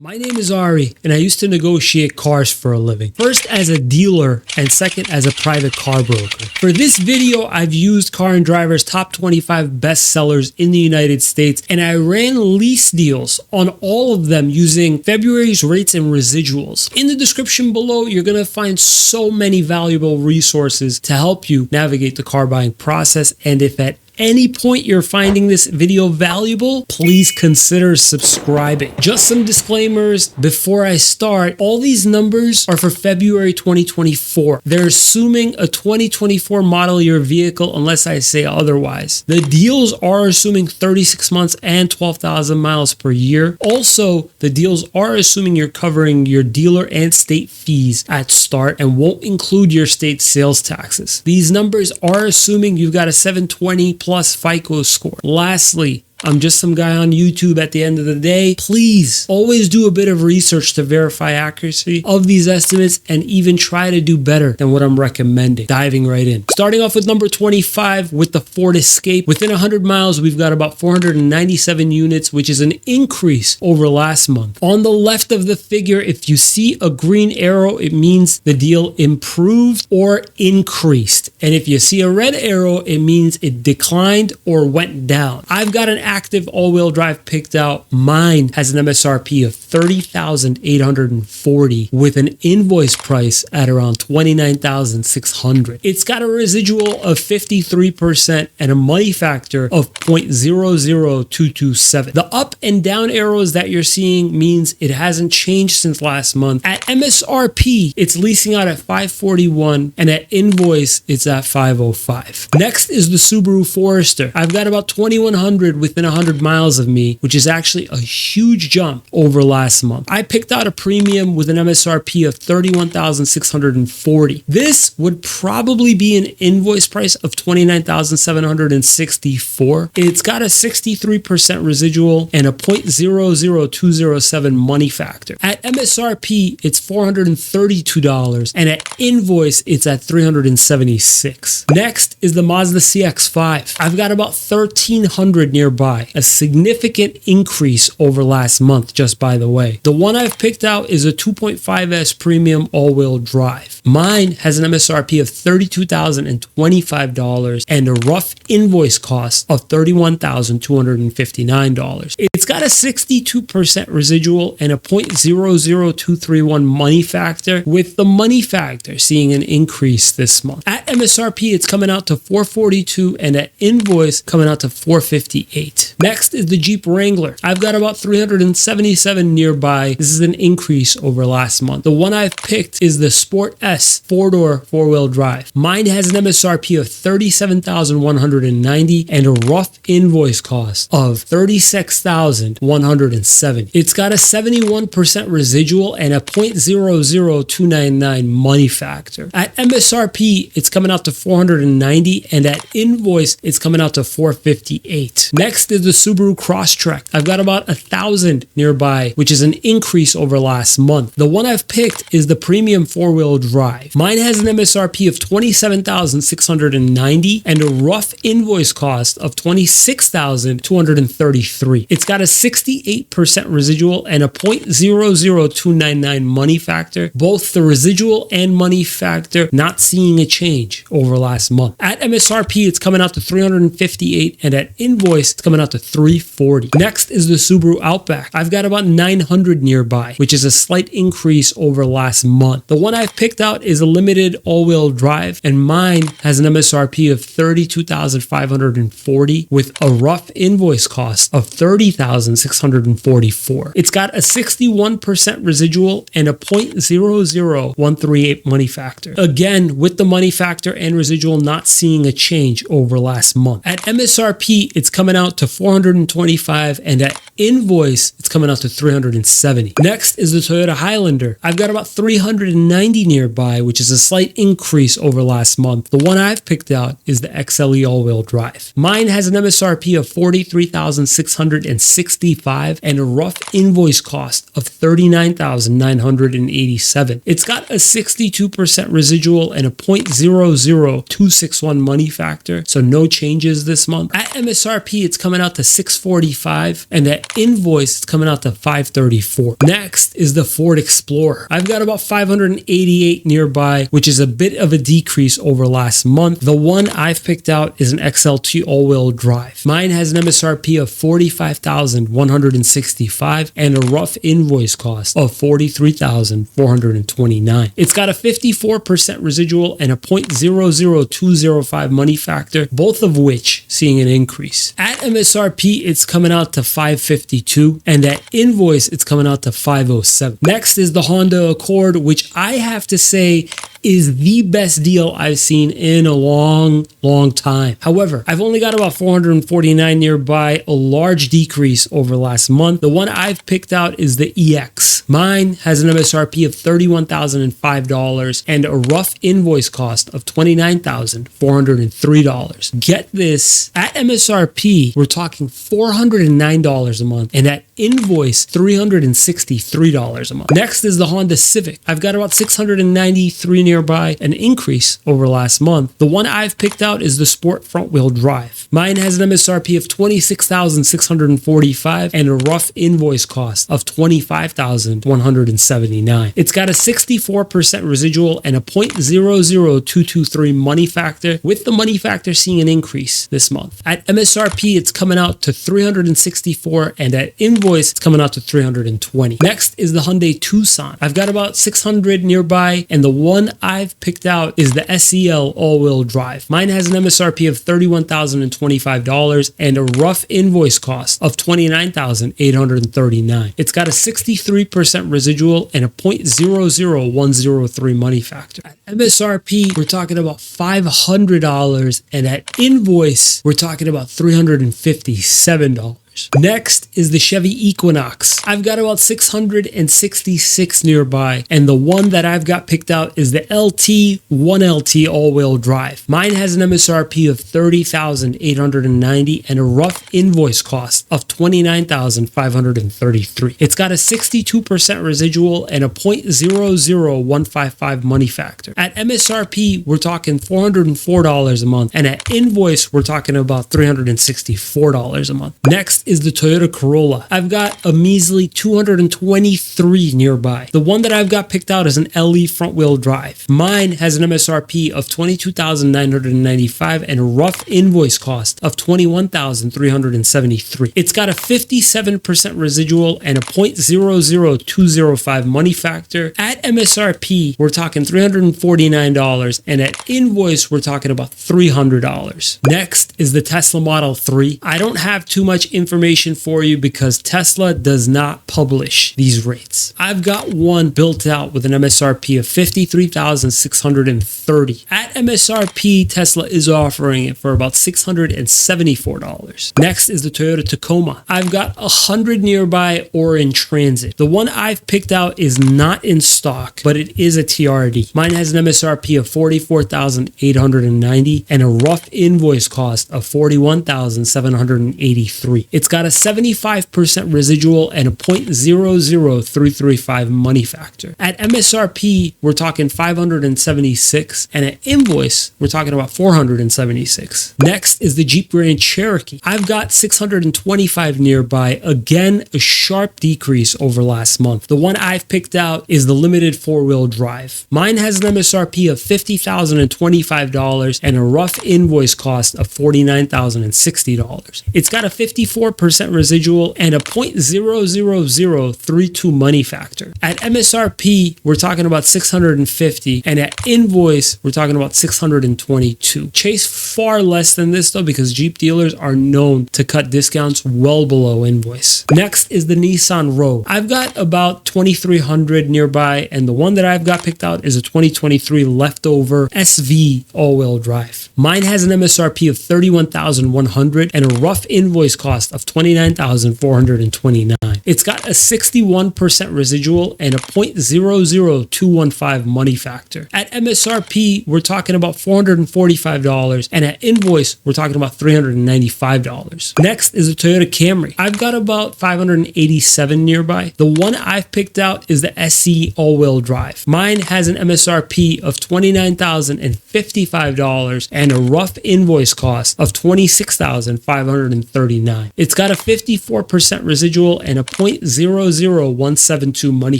My name is Ari, and I used to negotiate cars for a living. First as a dealer, and second as a private car broker. For this video, I've used Car and Driver's top 25 best sellers in the United States, and I ran lease deals on all of them using February's rates and residuals. In the description below, you're going to find so many valuable resources to help you navigate the car buying process, and if at any point you're finding this video valuable, please consider subscribing. Just some disclaimers before I start. All these numbers are for February 2024. They're assuming a 2024 model year vehicle unless I say otherwise. The deals are assuming 36 months and 12,000 miles per year. Also, the deals are assuming you're covering your dealer and state fees at start and won't include your state sales taxes. These numbers are assuming you've got a 720 plus FICO score. Lastly, I'm just some guy on YouTube at the end of the day. Please always do a bit of research to verify accuracy of these estimates and even try to do better than what I'm recommending. Diving right in. Starting off with number 25 with the Ford Escape. Within 100 miles, we've got about 497 units, which is an increase over last month. On the left of the figure, if you see a green arrow, it means the deal improved or increased. And if you see a red arrow, it means it declined or went down. I've got an active all-wheel drive picked out. Mine has an MSRP of $30,840 with an invoice price at around $29,600. It's got a residual of 53% and a money factor of 0.00227. The up and down arrows that you're seeing means it hasn't changed since last month. At MSRP, it's leasing out at $541 and at invoice, it's at $505. Next is the Subaru Forester. I've got about 2,100 within 100 miles of me, which is actually a huge jump over last month. I picked out a premium with an MSRP of $31,640. This would probably be an invoice price of $29,764. It's got a 63% residual and a 0.00207 money factor. At MSRP, it's $432, and at invoice, it's at $376. Next is the Mazda CX-5. I've got about 1,300 nearby, a significant increase over last month, just by the way. The one I've picked out is a 2.5S premium all-wheel drive. Mine has an MSRP of $32,025 and a rough invoice cost of $31,259. It's got a 62% residual and a 0.00231 money factor, with the money factor seeing an increase this month. At MSRP, it's coming out to $442 and at invoice coming out to $458. Next is the Jeep Wrangler. I've got about 377 nearby. This is an increase over last month. The one I've picked is the Sport S 4-door 4-wheel drive. Mine has an MSRP of $37,190 and a rough invoice cost of $36,170. It's got a 71% residual and a 0.00299 money factor. At MSRP, it's coming out to $490 and at invoice, it's coming out to $458. Next is the Subaru Crosstrek. I've got about 1,000 nearby, which is an increase over last month. The one I've picked is the premium 4-wheel drive. Mine has an MSRP of $27,690 and a rough invoice cost of $26,233. It's got a 68% residual and a 0.00299 money factor. Both the residual and money factor not seeing a change over last month. At MSRP, it's coming out to $358 and at invoice, it's coming out to $340. Next is the Subaru Outback. I've got about 900 nearby, which is a slight increase over last month. The one I've picked out is a limited all-wheel drive, and mine has an MSRP of $32,540 with a rough invoice cost of $30,644. It's got a 61% residual and a 0.00138 money factor. Again, with the money factor and residual not seeing a change over last month. At MSRP, it's coming out to $425 and at invoice, it's coming out to $370. Next is the Toyota Highlander. I've got about 390 nearby, which is a slight increase over last month. The one I've picked out is the XLE all-wheel drive. Mine has an MSRP of $43,665 and a rough invoice cost of $39,987. It's got a 62% residual and a 0.00261 money factor, so no changes this month. At MSRP, it's coming coming out to $645, and at invoice, it's coming out to $534. Next is the Ford Explorer. I've got about 588 nearby, which is a bit of a decrease over last month. The one I've picked out is an XLT all-wheel drive. Mine has an MSRP of $45,165 and a rough invoice cost of $43,429. It's got a 54% residual and a 0.00205 money factor, both of which seeing an increase. At MSRP, it's coming out to $552, and at invoice, it's coming out to $507. Next is the Honda Accord, which I have to say is the best deal I've seen in a long time. However, I've only got about 449 nearby, a large decrease over last month. The one I've picked out is the EX. Mine has an MSRP of $31,005 and a rough invoice cost of $29,403. Get this, at MSRP, we're talking $409 a month, and at invoice, $363 a month. Next is the Honda Civic. I've got about 693 nearby, an increase over last month. The one I've picked out is the Sport front wheel drive. Mine has an MSRP of $26,645 and a rough invoice cost of $25,179. It's got a 64% residual and a 0.00223 money factor, with the money factor seeing an increase this month. At MSRP, it's coming out to $364, and at invoice, it's coming out to $320. Next is the Hyundai Tucson. I've got about 600 nearby, and the one I've picked out is the SEL all-wheel drive. Mine has an MSRP of $31,025 and a rough invoice cost of $29,839. It's got a 63% residual and a 0.00103 money factor. At MSRP, we're talking about $500, and at invoice, we're talking about $357. Next is the Chevy Equinox. I've got about 666 nearby, and the one that I've got picked out is the LT 1LT all-wheel drive. Mine has an MSRP of $30,890 and a rough invoice cost of $29,533. It's got a 62% residual and a 0.00155 money factor. At MSRP, we're talking $404 a month, and at invoice, we're talking about $364 a month. Next is the Toyota Corolla. I've got a measly 223 nearby. The one that I've got picked out is an LE front wheel drive. Mine has an MSRP of $22,995 and a rough invoice cost of $21,373. It's got a 57% residual and a 0.00205 money factor. At MSRP, we're talking $349, and at invoice, we're talking about $300. Next is the Tesla Model 3. I don't have too much information for you because Tesla does not publish these rates. I've got one built out with an MSRP of $53,630. At MSRP, Tesla is offering it for about $674. Next is the Toyota Tacoma. I've got 100 nearby or in transit. The one I've picked out is not in stock, but it is a TRD. Mine has an MSRP of $44,890 and a rough invoice cost of $41,783. It's got a 75% residual and a 0.00335 money factor. At MSRP, we're talking $576, and at invoice, we're talking about $476. Next is the Jeep Grand Cherokee. I've got 625 nearby, again, a sharp decrease over last month. The one I've picked out is the limited four-wheel drive. Mine has an MSRP of $50,025 and a rough invoice cost of $49,060. It's got a 54% residual and a 0.00032 money factor. At MSRP, we're talking about $650, and at invoice, we're talking about $622. Chase far less than this though, because Jeep dealers are known to cut discounts well below invoice. Next is the Nissan Rogue. I've got about 2,300 nearby, and the one that I've got picked out is a 2023 leftover SV all-wheel drive. Mine has an MSRP of $31,100 and a rough invoice cost of of $29,429. It's got a 61% residual and a 0.00215 money factor. At MSRP, we're talking about $445, and at invoice, we're talking about $395. Next is the Toyota Camry. I've got about 587 nearby. The one I've picked out is the SE all-wheel drive. Mine has an MSRP of $29,055 and a rough invoice cost of $26,539. It's got a 54% residual and a 0.00172 money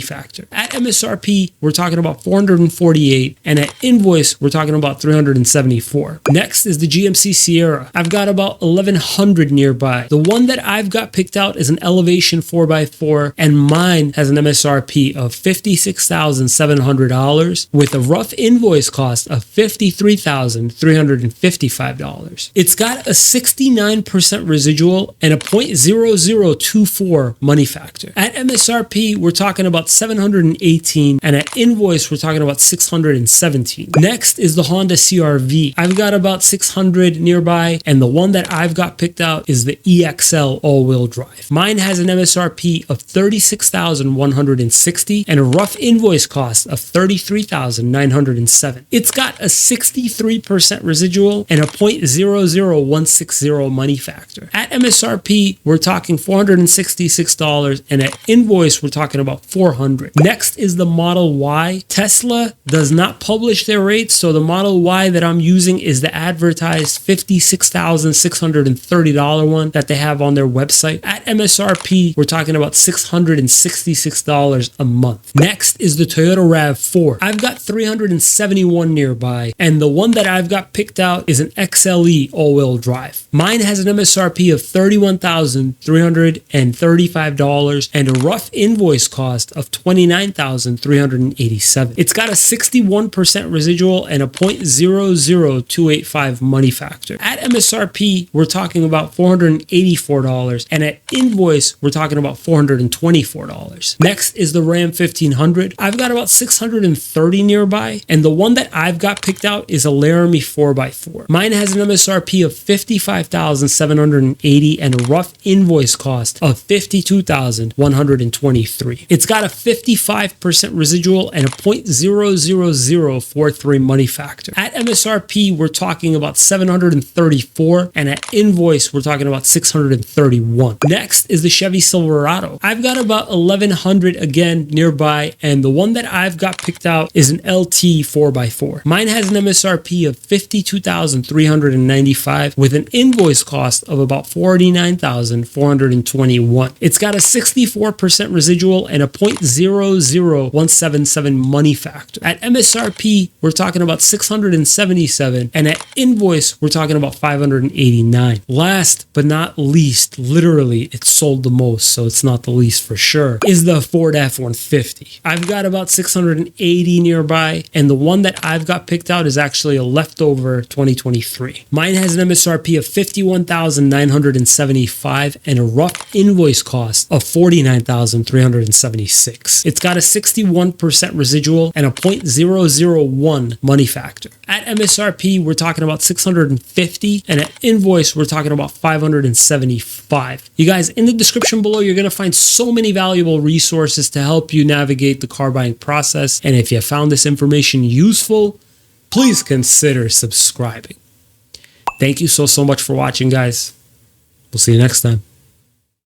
factor. At MSRP, we're talking about $448, and at invoice, we're talking about $374. Next is the GMC Sierra. I've got about 1,100 nearby. The one that I've got picked out is an Elevation 4x4, and mine has an MSRP of $56,700 with a rough invoice cost of $53,355. It's got a 69% residual and a 0.0024 money factor. At MSRP, we're talking about $718, and at invoice, we're talking about $617. Next is the Honda CRV. I've got about 600 nearby, and the one that I've got picked out is the EXL all-wheel drive. Mine has an MSRP of $36,160 and a rough invoice cost of $33,907. It's got a 63% residual and a 0.00160 money factor. At MSRP, we're talking $466, and at invoice, we're talking about $400. Next is the Model Y. Tesla does not publish their rates, so the Model Y that I'm using is the advertised $56,630 one that they have on their website. At MSRP, we're talking about $666 a month. Next is the Toyota RAV4. I've got 371 nearby, and the one that I've got picked out is an XLE all-wheel drive. Mine has an MSRP of $31,335 and a rough invoice cost of $29,387. It's got a 61% residual and a 0.00285 money factor. At MSRP, we're talking about $484, and at invoice, we're talking about $424. Next is the Ram 1500. I've got about 630 nearby, and the one that I've got picked out is a Laramie 4x4. Mine has an MSRP of $55,780 and a rough invoice cost of $52,123. It's got a 55% residual and a 0.00043 money factor. At MSRP, we're talking about $734, and at invoice, we're talking about $631. Next is the Chevy Silverado. I've got about 1,100 again nearby, and the one that I've got picked out is an LT 4x4. Mine has an MSRP of $52,395 with an invoice cost of about $49,421. It's got a 64% residual and a 0.00177 money factor. At MSRP, we're talking about $677, and at invoice, we're talking about $589. Last but not least, literally, it sold the most, so it's not the least for sure, is the Ford F-150. I've got about 680 nearby, and the one that I've got picked out is actually a leftover 2023. Mine has an MSRP of $51,975 and a rough invoice cost of $49,376. It's got a 61% residual and a 0.001 money factor. At MSRP, we're talking about $650, and at invoice, we're talking about $575. You guys, in the description below, you're going to find so many valuable resources to help you navigate the car buying process. And if you found this information useful, please consider subscribing. Thank you so much for watching, guys. We'll see you next time.